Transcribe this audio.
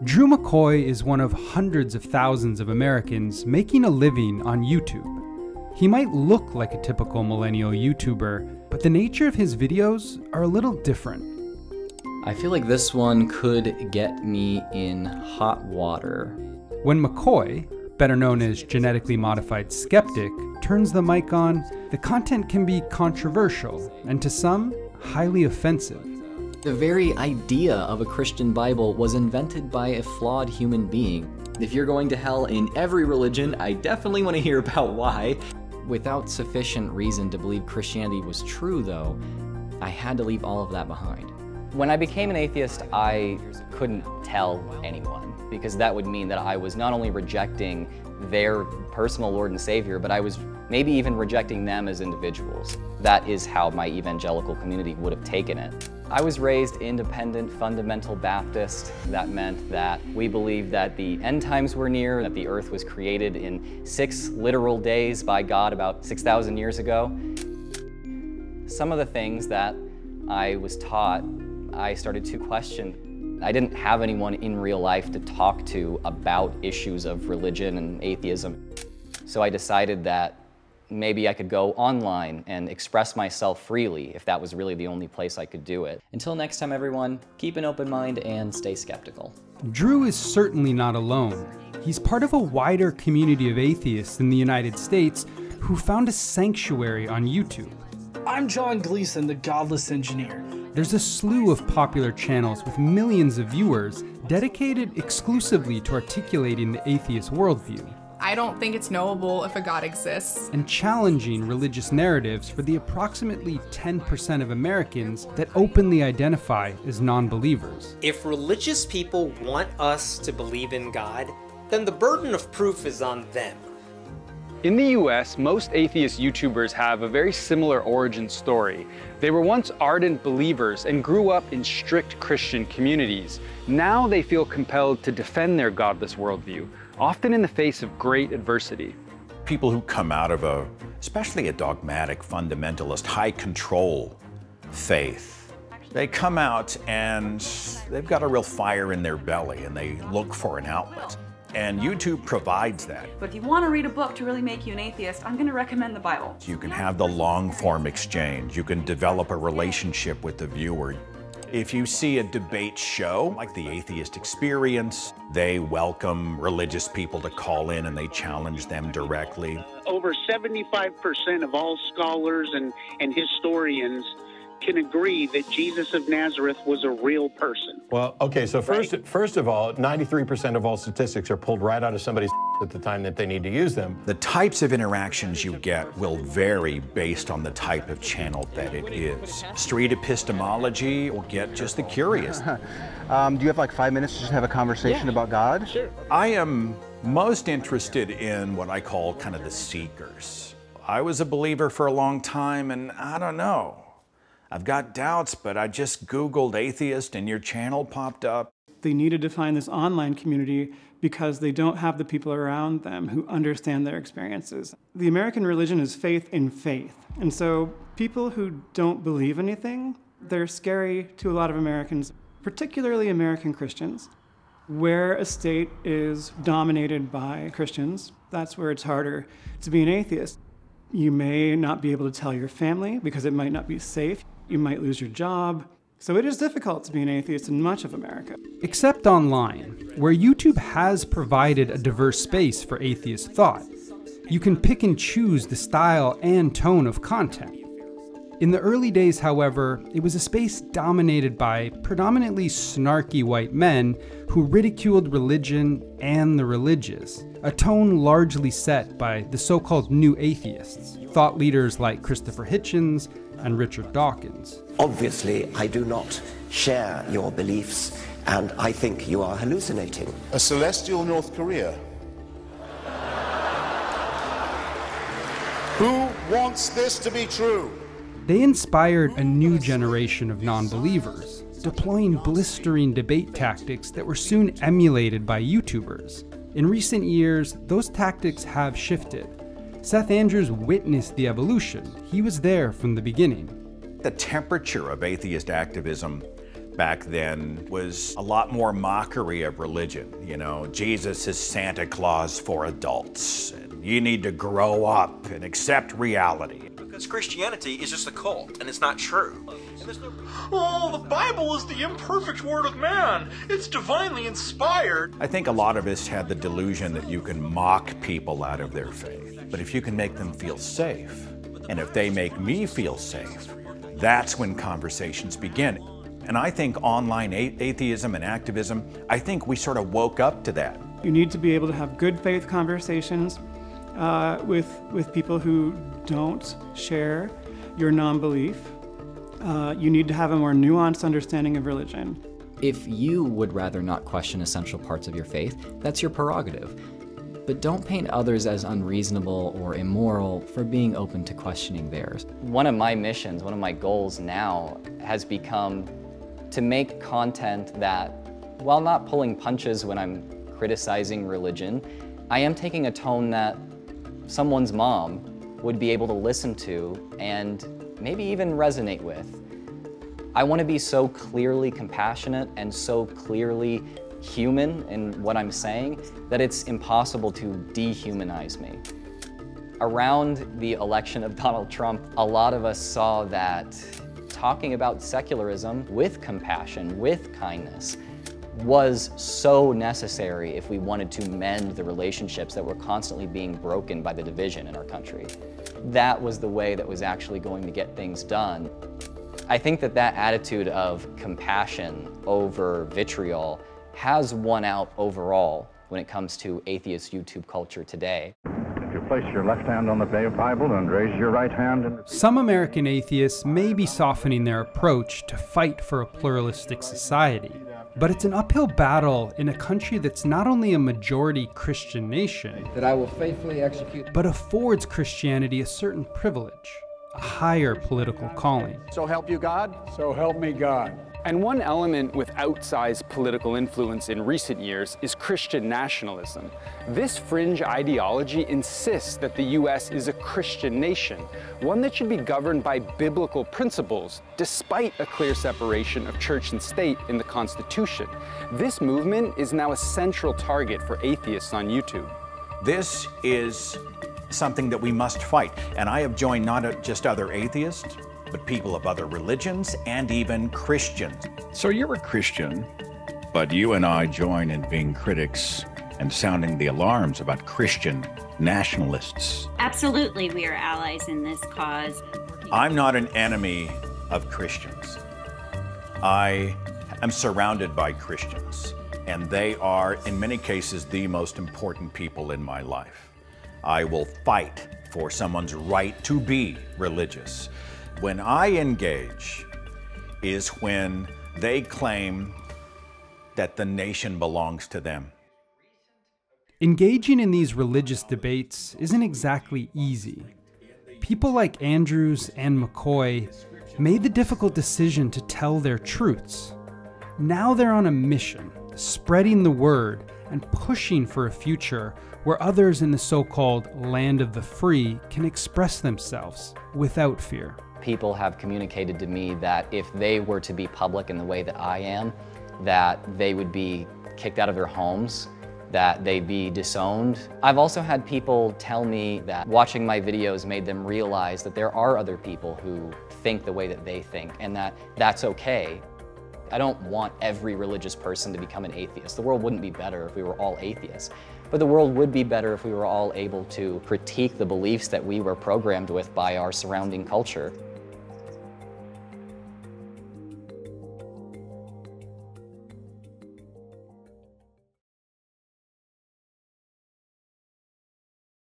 Drew McCoy is one of hundreds of thousands of Americans making a living on YouTube. He might look like a typical millennial YouTuber, but the nature of his videos are a little different. I feel like this one could get me in hot water. When McCoy, better known as Genetically Modified Skeptic, turns the mic on, the content can be controversial and to some, highly offensive. The very idea of a Christian Bible was invented by a flawed human being. If you're going to hell in every religion, I definitely want to hear about why. Without sufficient reason to believe Christianity was true, though, I had to leave all of that behind. When I became an atheist, I couldn't tell anyone, because that would mean that I was not only rejecting their personal Lord and Savior, but I was maybe even rejecting them as individuals. That is how my evangelical community would have taken it. I was raised independent, fundamental Baptist. That meant that we believed that the end times were near, that the earth was created in 6 literal days by God about 6,000 years ago. Some of the things that I was taught, I started to question. I didn't have anyone in real life to talk to about issues of religion and atheism. So I decided that maybe I could go online and express myself freely if that was really the only place I could do it. Until next time, everyone, keep an open mind and stay skeptical. Drew is certainly not alone. He's part of a wider community of atheists in the United States who found a sanctuary on YouTube. I'm John Gleason, the godless engineer. There's a slew of popular channels with millions of viewers dedicated exclusively to articulating the atheist worldview. I don't think it's knowable if a God exists. And challenging religious narratives for the approximately 10% of Americans that openly identify as non-believers. If religious people want us to believe in God, then the burden of proof is on them. In the US, most atheist YouTubers have a very similar origin story. They were once ardent believers and grew up in strict Christian communities. Now they feel compelled to defend their godless worldview, often in the face of great adversity. People who come out of especially a dogmatic, fundamentalist, high control faith, they come out and they've got a real fire in their belly and they look for an outlet. And YouTube provides that. But if you want to read a book to really make you an atheist, I'm going to recommend the Bible. You can have the long form exchange. You can develop a relationship with the viewer. If you see a debate show like the Atheist Experience, they welcome religious people to call in and they challenge them directly. Over 75% of all scholars and historians can agree that Jesus of Nazareth was a real person. Well, okay, so first of all, 93% of all statistics are pulled right out of somebody's at the time that they need to use them. The types of interactions you get will vary based on the type of channel that it is. Street epistemology will get just the curious. Do you have like 5 minutes to just have a conversation about God? Sure. I am most interested in what I call kind of the seekers. I was a believer for a long time and I don't know. I've got doubts, but I just Googled atheist and your channel popped up. They needed to find this online community because they don't have the people around them who understand their experiences. The American religion is faith in faith. And so people who don't believe anything, they're scary to a lot of Americans, particularly American Christians. Where a state is dominated by Christians, that's where it's harder to be an atheist. You may not be able to tell your family because it might not be safe. You might lose your job. So it is difficult to be an atheist in much of America. Except online, where YouTube has provided a diverse space for atheist thought. You can pick and choose the style and tone of content. In the early days, however, it was a space dominated by predominantly snarky white men who ridiculed religion and the religious, a tone largely set by the so-called new atheists, thought leaders like Christopher Hitchens and Richard Dawkins. Obviously, I do not share your beliefs, and I think you are hallucinating. A celestial North Korea. Who wants this to be true? They inspired a new generation of non-believers, deploying blistering debate tactics that were soon emulated by YouTubers. In recent years, those tactics have shifted. Seth Andrews witnessed the evolution. He was there from the beginning. The temperature of atheist activism back then was a lot more mockery of religion. You know, Jesus is Santa Claus for adults. And you need to grow up and accept reality. Because Christianity is just a cult, and it's not true. Oh, the Bible is the imperfect word of man. It's divinely inspired. I think a lot of us had the delusion that you can mock people out of their faith. But if you can make them feel safe, and if they make me feel safe, that's when conversations begin. And I think online atheism and activism, I think we sort of woke up to that. You need to be able to have good faith conversations with people who don't share your non-belief. You need to have a more nuanced understanding of religion. If you would rather not question essential parts of your faith, that's your prerogative. But don't paint others as unreasonable or immoral for being open to questioning theirs. One of my missions, one of my goals now has become to make content that, while not pulling punches when I'm criticizing religion, I am taking a tone that someone's mom would be able to listen to and maybe even resonate with. I want to be so clearly compassionate and so clearly human in what I'm saying that it's impossible to dehumanize me. Around the election of Donald Trump, a lot of us saw that talking about secularism with compassion, with kindness, was so necessary if we wanted to mend the relationships that were constantly being broken by the division in our country. That was the way that was actually going to get things done. I think that that attitude of compassion over vitriol has won out overall when it comes to atheist YouTube culture today. If you place your left hand on the Bible and raise your right hand. Some American atheists may be softening their approach to fight for a pluralistic society, but it's an uphill battle in a country that's not only a majority Christian nation, that I will faithfully execute, but affords Christianity a certain privilege, a higher political calling. So help you God? So help me God. And one element with outsized political influence in recent years is Christian nationalism. This fringe ideology insists that the U.S. is a Christian nation, one that should be governed by biblical principles, despite a clear separation of church and state in the Constitution. This movement is now a central target for atheists on YouTube. This is something that we must fight, and I have joined not just other atheists, but people of other religions and even Christians. So you're a Christian, but you and I join in being critics and sounding the alarms about Christian nationalists. Absolutely, we are allies in this cause. I'm not an enemy of Christians. I am surrounded by Christians, and they are, in many cases, the most important people in my life. I will fight for someone's right to be religious. When I engage is when they claim that the nation belongs to them. Engaging in these religious debates isn't exactly easy. People like Andrews and McCoy made the difficult decision to tell their truths. Now they're on a mission, spreading the word and pushing for a future where others in the so-called land of the free can express themselves without fear. People have communicated to me that if they were to be public in the way that I am, that they would be kicked out of their homes, that they'd be disowned. I've also had people tell me that watching my videos made them realize that there are other people who think the way that they think and that that's okay. I don't want every religious person to become an atheist. The world wouldn't be better if we were all atheists. But the world would be better if we were all able to critique the beliefs that we were programmed with by our surrounding culture.